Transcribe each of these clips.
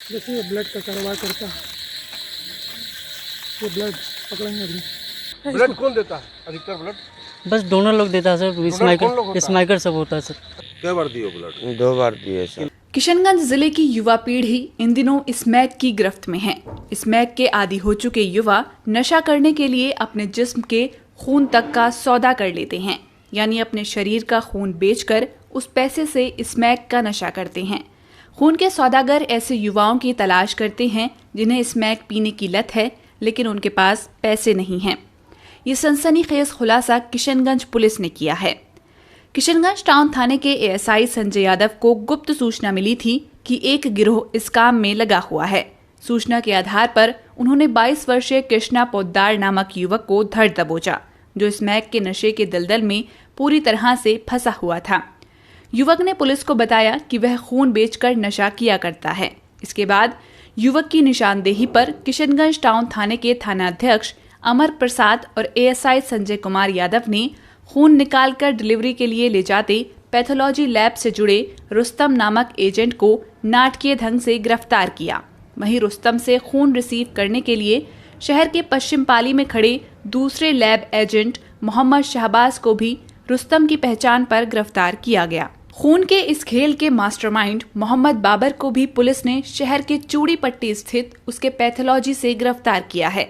जैसे ये ब्लड का कारोबार करता है, ये ब्लड पकड़ेंगे अभी। ब्लड कौन देता है अधिकतर ब्लड? बस डोनर लोग देता है सर, कौन लोग स्माइकर होता है? स्माइकर सब होता है सर। क्या बार दियो ब्लड? 2 बार दिए सर। किशनगंज जिले की युवा पीढ़ी इन दिनों स्मैक की गिरफ्त में है। स्मैक के आदी हो चुके युवा नशा करने के लिए अपने जिस्म के खून तक का सौदा कर लेते हैं, यानी अपने शरीर का खून बेचकर उस पैसे से स्मैक का नशा करते हैं। खून के सौदागर ऐसे युवाओं की तलाश करते हैं जिन्हें स्मैक पीने की लत है, लेकिन उनके पास पैसे नहीं हैं। ये सनसनीखेज खुलासा किशनगंज पुलिस ने किया है। किशनगंज टाउन थाने के एएसआई संजय यादव को गुप्त सूचना मिली थी कि एक गिरोह इस काम में लगा हुआ है। सूचना के आधार पर उन्होंने 22 वर्षीय कृष्णा पोद्दार नामक युवक को धर दबोचा, जो स्मैक के नशे के दलदल में पूरी तरह से फंसा हुआ था। युवक ने पुलिस को बताया कि वह खून बेचकर नशा किया करता है। इसके बाद युवक की निशानदेही पर किशनगंज टाउन थाने के थानाध्यक्ष अमर प्रसाद और एएसआई संजय कुमार यादव ने खून निकालकर डिलीवरी के लिए ले जाते पैथोलॉजी लैब से जुड़े रुस्तम नामक एजेंट को नाटकीय ढंग से गिरफ्तार किया। वहीं रुस्तम से खून रिसीव करने के लिए शहर के पश्चिम पाली में खड़े दूसरे लैब एजेंट मोहम्मद शहबाज को भी रुस्तम की पहचान पर गिरफ्तार किया गया। खून के इस खेल के मास्टरमाइंड मोहम्मद बाबर को भी पुलिस ने शहर के चूड़ी पट्टी स्थित उसके पैथोलॉजी से गिरफ्तार किया है।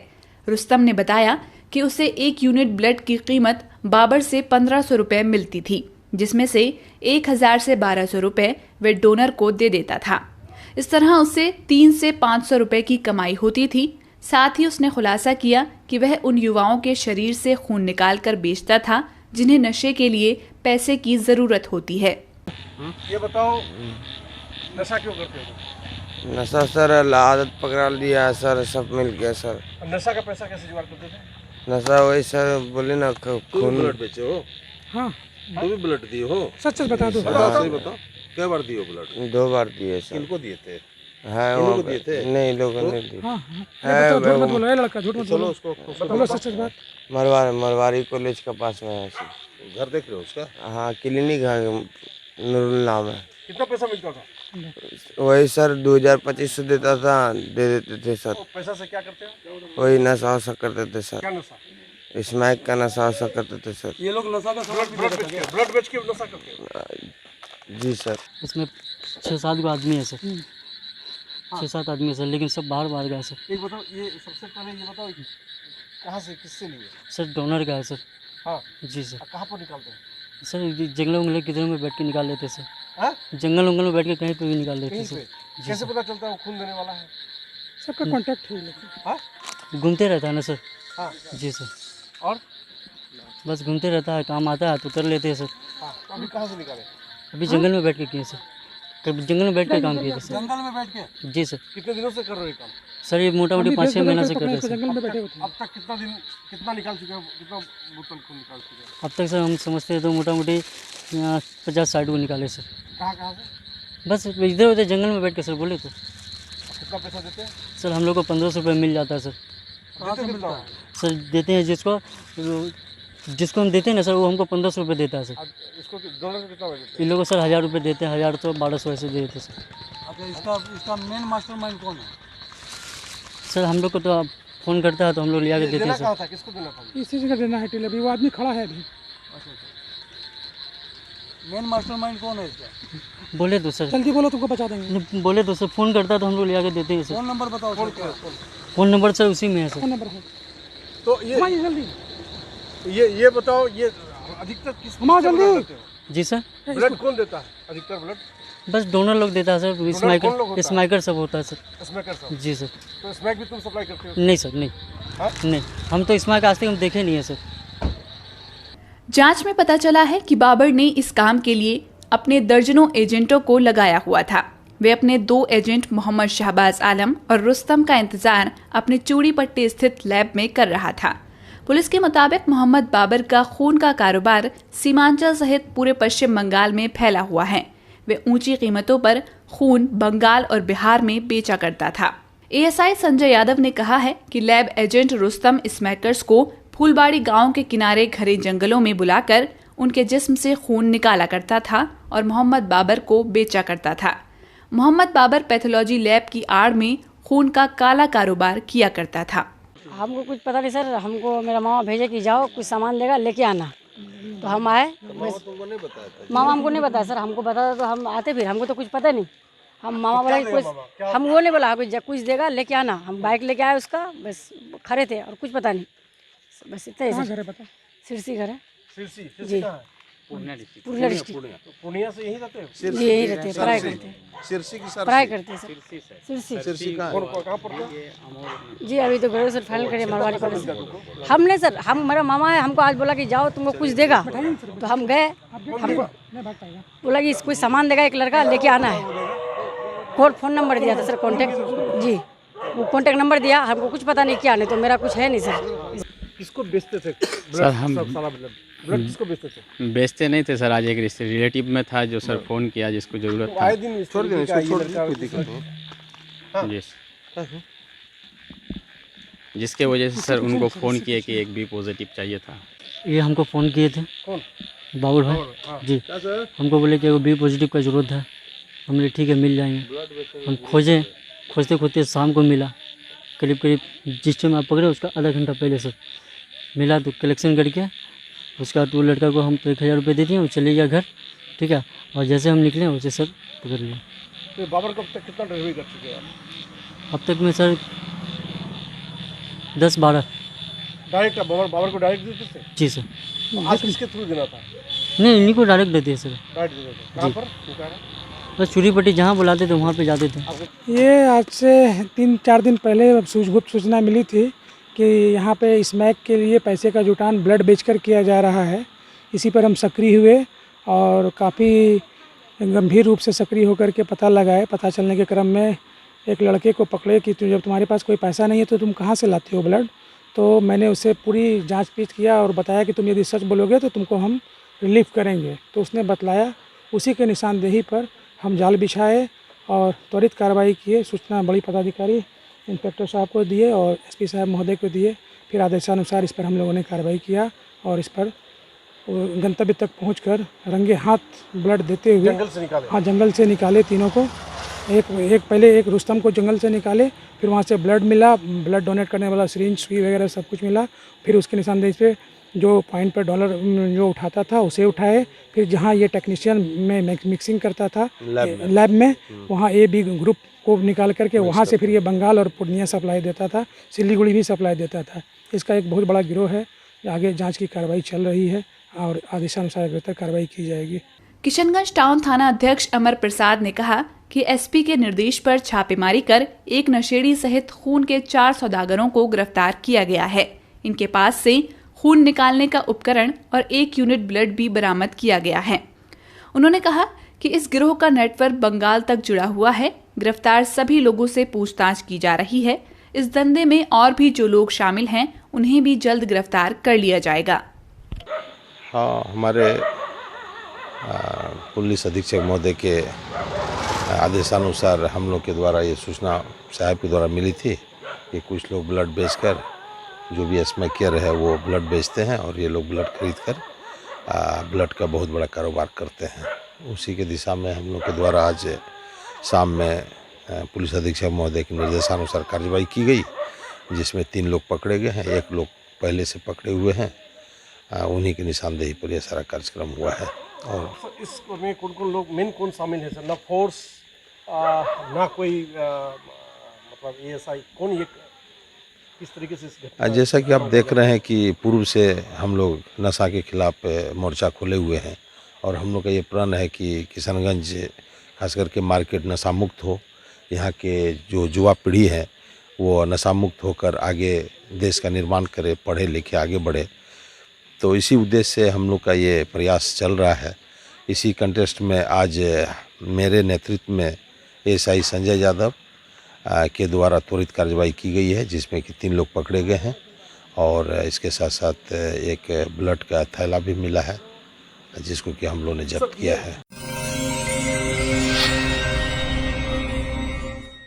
रुस्तम ने बताया कि उसे 1 यूनिट ब्लड की कीमत बाबर से 1500 रुपए मिलती थी, जिसमें से 1000 से 1200 रुपए वे डोनर को दे देता था। इस तरह उससे 3 से 500 रुपए की कमाई होती थी। साथ ही उसने खुलासा किया कि वह उन युवाओं के शरीर से खून निकालकर बेचता था जिन्हें नशे के लिए पैसे की जरूरत होती है। ये बताओ नशा क्यों करते हो? नशा सर आदत पकड़ा लिया है सर, सब मिल गया सर। और नशा का पैसा कैसे जुगाड़ करते थे? नशा वही सर बोले ना तू भी खून। ब्लड बेचे हो? हाँ, तू भी ब्लड दिए हो? सच सच बता दो। बताओ सही बताओ, क्या बार दियो ब्लड? 2 बार दिए सर। किनको दिए थे? है इन लोगों वहाँ को दिए थे? नहीं, लोगों ने दिए। हाँ, है झूठ मत वो बोलो, लड़का झूठ मत चलो बोलो, उसको बोलो सच सच बात। मरवारी कॉलेज के पास में है सर। घर देख रहे हो उसका? हाँ, क्लिनिक है, नूरुल नाम है। कितना पैसा मिलता था? वही सर 2500 देता था, दे देते थे सर। वो पैसा से क्या करते हो? वही नशा वशा करते थे सर, क्या नशा? स्मैक का नशा वशा करते थे सर। ये लोग नशा का ब्लड बेच के नशा करते हो? जी सर। इसमें 6-7 गो आदमी है सर, 6-7 आदमी है सर, लेकिन सब बाहर गए सर। एक बताओ, ये सबसे पहले ये बताओ कहाँ से किससे लिए? सर डोनर का है सर। हाँ, जी सर। कहाँ पर निकालते हैं? सर ये जंगलों उंगलों किधर में बैठ के निकाल लेते सर, हाँ? जंगल उंगल में बैठ के कहीं पे भी निकाल लेते कहीं सर। पे? जी कैसे सर। पता चलता है वो खून देने वाला है? सबका कांटेक्ट है लेकिन। हाँ? घूमते रहता है ना सर। हाँ, जी सर, और? बस घूमते रहता है, काम आता है तो कर लेते हैं सर। हाँ, तो अभी कहाँ से निकाले? अभी जंगल में बैठ के किए सर, कभी जंगल में बैठ के काम किए थे सर। जंगल में बैठ के? जी सर। कितने दिनों से कर रहे हो ये काम? सर ये मोटा मोटी अभी 5-6 महीना से कर पकड़ने रहे को हैं सर। जंगल में बैठे होते हैं। अब तक कितना निकाल चुके हो? कितना बोतल खून निकाल चुके हो? अब तक सर हम समझते हैं तो मोटा मोटी 50-60 को निकाले सर। कहाँ से? बस इधर उधर जंगल में बैठ के सर बोले तो। कितना पैसा देते हैं? सर हम लोग को 1500 रुपये मिल जाता है सर। कहाँ से मिलता है? सर देते हैं जिसको हम देते हैं ना सर, वो हमको 1500 रुपये देता है सर। अब इसको डोनर को कितना देते इन लोगों को सर 1000 रुपये देते हैं, 1000 तो 1200 ऐसे दे देते हैं सर। हैं? अच्छा, इसका मेन मास्टरमाइंड कौन है? सर हम लोग को तो आप फ़ोन करता है तो हम लोग लिया के देते हैं देना सर। कहाँ था? किसको देना था? इसी जगह देना है टीले, अभी वो आदमी खड़ा है अभी। मेन मास्टरमाइंड कौन है इसका? बोले तो सर, जल्दी बोलो, तुमको बचा देंगे। बोले तो सर फ़ोन करता है तो हम लोग लिया के देते हैं सर। फोन नंबर बताओ। फ़ोन नंबर सर उसी में है सर। फोन नंबर है, तो हमारी जल्दी, ये बताओ, ये अधिकतर किस हमारा किससे जल्दी। ब्लड देते हो? जी सर, ब्लड कौन देता है अधिकतर ब्लड? बस डोनर लोग देता है सर, कौन लोग होता स्माइकर है? स्माइकर सब होता है सर। स्मैकर सब? जी सर। तो स्मैक भी तुम सप्लाई करते हो? नहीं सर, नहीं हाँ? नहीं, हम तो स्माइक आज तक हम देखे नहीं है सर। जांच में पता चला है कि बाबर ने इस काम के लिए अपने दर्जनों एजेंटों को लगाया हुआ था। वे अपने 2 एजेंट मोहम्मद शहबाज आलम और रुस्तम का इंतजार अपने चूड़ी पट्टी स्थित लैब में कर रहा था। पुलिस के मुताबिक मोहम्मद बाबर का खून का कारोबार सीमांचल सहित पूरे पश्चिम बंगाल में फैला हुआ है। वे ऊंची कीमतों पर खून बंगाल और बिहार में बेचा करता था। एएसआई संजय यादव ने कहा है कि लैब एजेंट रुस्तम स्मैकर्स को फूलबाड़ी गांव के किनारे घरे जंगलों में बुलाकर उनके जिस्म से खून निकाला करता था और मोहम्मद बाबर को बेचा करता था। मोहम्मद बाबर पैथोलॉजी लैब की आड़ में खून का काला कारोबार किया करता था। हमको कुछ पता नहीं सर, हमको मेरा मामा भेजे कि जाओ कुछ सामान लेगा लेके आना, तो हम आए। मामा हमको नहीं बताया सर, हमको बताया तो हम आते, फिर हमको तो कुछ पता नहीं। हम मामा बोला कि कुछ, हम वो नहीं बोला कुछ देगा लेके आना। हम बाइक लेके आए उसका, बस खड़े थे और कुछ पता नहीं, बस इतना ही कहाँ सर। घर है पता? सिरसी घर है सिरसी कहाँ है? पूर्णिया डिस्ट्रिक्ट। पूर्णिया से यहीं रहते हो? जी यही रहते हैं, पढ़ाई करते हैं, सिरसी की पढ़ाई करते हैं सर। सिरसी सिरसी कहाँ है? कहाँ पढ़ते हैं? जी अभी तो ग्रेजुएशन फाइनल करिए मारवाड़ी कॉलेज से। हमने सर, हम मेरा मामा है, हमको आज बोला कि जाओ तुमको कुछ देगा, तो हम गए। हमको नहीं भाग पाएगा। बोला कि कोई सामान देगा एक लड़का लेके आना है। फ़ोन नंबर दिया था सर, कॉन्टेक्ट जी, वो कॉन्टेक्ट नंबर दिया। हमको कुछ पता नहीं क्या, नहीं तो मेरा कुछ है नहीं सर। किसको बेचते थे? सर हम ब्लड किसको बेचते थे? बेचते नहीं थे सर, आज एक रिलेटिव में था जो सर फ़ोन किया जिसको ज़रूरत था। आए दिन छोड़ देना इसको, छोड़ दे, लड़का- कोई दिक्कत नहीं। जी जिसके वजह से सर उनको फ़ोन किए कि एक बी पॉजिटिव चाहिए था। ये हमको फ़ोन किए थे कौन? बाबुल भाई जी, हमको बोले कि एगो बी पॉजिटिव का ज़रूरत है। हमने ठीक है मिल जाएंगे। हम खोजते खोजते शाम को मिला, करीब जिस टाइम आप पकड़े उसका आधा घंटा पहले सर मिला, तो कलेक्शन करके उसका तो लड़का को हम 1000 रुपये दे दिए, वो चले गया घर, ठीक है। और जैसे हम निकले वैसे सर पकड़ लिया। तो बाबर को अब तक कितना डिलीवरी कर चुके हैं? अब तक में सर 10-12। डायरेक्ट बाबर को डायरेक्ट देते थे? जी सर। आज किसके थ्रू देना था? नहीं, इन्हीं को डायरेक्ट देते हैं सर। डायरेक्ट देते थे। कहाँ पर? दुकान है? बस चूड़ी पट्टी जहाँ बुलाते थे वहाँ पे जाते थे। ये आज से 3-4 दिन पहले गुप्त सूचना मिली थी कि यहाँ पे स्मैक के लिए पैसे का जुटान ब्लड बेचकर किया जा रहा है। इसी पर हम सक्रिय हुए और काफ़ी गंभीर रूप से सक्रिय होकर के पता लगाए। पता चलने के क्रम में एक लड़के को पकड़े कि जब तुम्हारे पास कोई पैसा नहीं है तो तुम कहाँ से लाते हो ब्लड। तो मैंने उससे पूरी जांच पीछ किया और बताया कि तुम यदि सच बोलोगे तो तुमको हम रिलीफ करेंगे। तो उसने बतलाया, उसी के निशानदेही पर हम जाल बिछाए और त्वरित कार्रवाई किए। सूचना बड़ी पदाधिकारी इंस्पेक्टर साहब को दिए और एसपी साहब महोदय को दिए। फिर आदेशानुसार इस पर हम लोगों ने कार्रवाई किया और इस पर गंतव्य तक पहुंचकर रंगे हाथ ब्लड देते हुए जंगल से निकाले? हाँ, जंगल से निकाले तीनों को। पहले एक रुस्तम को जंगल से निकाले, फिर वहाँ से ब्लड मिला, ब्लड डोनेट करने वाला सिरिंज सुई वगैरह सब कुछ मिला। फिर उसके निशानदेही पे जो पॉइंट पर डॉलर जो उठाता था उसे उठाए। फिर जहाँ ये टेक्नीशियन में मिक्सिंग करता था लैब में, वहाँ AB ग्रुप को निकाल करके वहाँ से फिर ये बंगाल और पूर्णिया सप्लाई देता था, सिलीगुड़ी भी सप्लाई देता था। इसका एक बहुत बड़ा गिरोह है। आगे जांच की कार्रवाई चल रही है और आदेशानुसार बेहतर कार्रवाई की जाएगी। किशनगंज टाउन थाना अध्यक्ष अमर प्रसाद ने कहा कि एसपी के निर्देश पर छापेमारी कर एक नशेड़ी सहित खून के 4 सौदागरों को गिरफ्तार किया गया है। इनके पास से खून निकालने का उपकरण और 1 यूनिट ब्लड भी बरामद किया गया है। उन्होंने कहा कि इस गिरोह का नेटवर्क बंगाल तक जुड़ा हुआ है। गिरफ्तार सभी लोगों से पूछताछ की जा रही है। इस धंधे में और भी जो लोग शामिल हैं उन्हें भी जल्द गिरफ्तार कर लिया जाएगा। हाँ, हमारे पुलिस अधीक्षक महोदय के आदेशानुसार हम लोग के द्वारा ये सूचना साहब के द्वारा मिली थी कि कुछ लोग ब्लड बेचकर, जो भी स्मैकर है वो ब्लड बेचते हैं और ये लोग ब्लड खरीद कर ब्लड का बहुत बड़ा कारोबार करते हैं। उसी के दिशा में हम लोग के द्वारा आज शाम में पुलिस अधीक्षक महोदय के निर्देशानुसार कार्रवाई की गई, जिसमें 3 लोग पकड़े गए हैं, 1 लोग पहले से पकड़े हुए हैं। उन्हीं की निशानदेही पर यह सारा कार्यक्रम हुआ है। और इसमें कौन लोग मेन कौन शामिल है सर? ना फोर्स ना कोई मतलब ASI कौन, ये किस तरीके से इस घटना? जैसा कि आप देख रहे हैं कि पूर्व से हम लोग नशा के खिलाफ मोर्चा खोले हुए हैं और हम लोग का ये प्रण है कि किशनगंज खास करके मार्केट नशा मुक्त हो। यहाँ के जो युवा पीढ़ी है वो नशा मुक्त होकर आगे देश का निर्माण करे, पढ़े लिखे आगे बढ़े। तो इसी उद्देश्य से हम लोग का ये प्रयास चल रहा है। इसी कंटेस्ट में आज मेरे नेतृत्व में ASI संजय यादव के द्वारा त्वरित कार्रवाई की गई है, जिसमें कि 3 लोग पकड़े गए हैं और इसके साथ साथ एक ब्लड का थैला भी मिला है, जिसको कि हम लोगों ने जब्त किया है।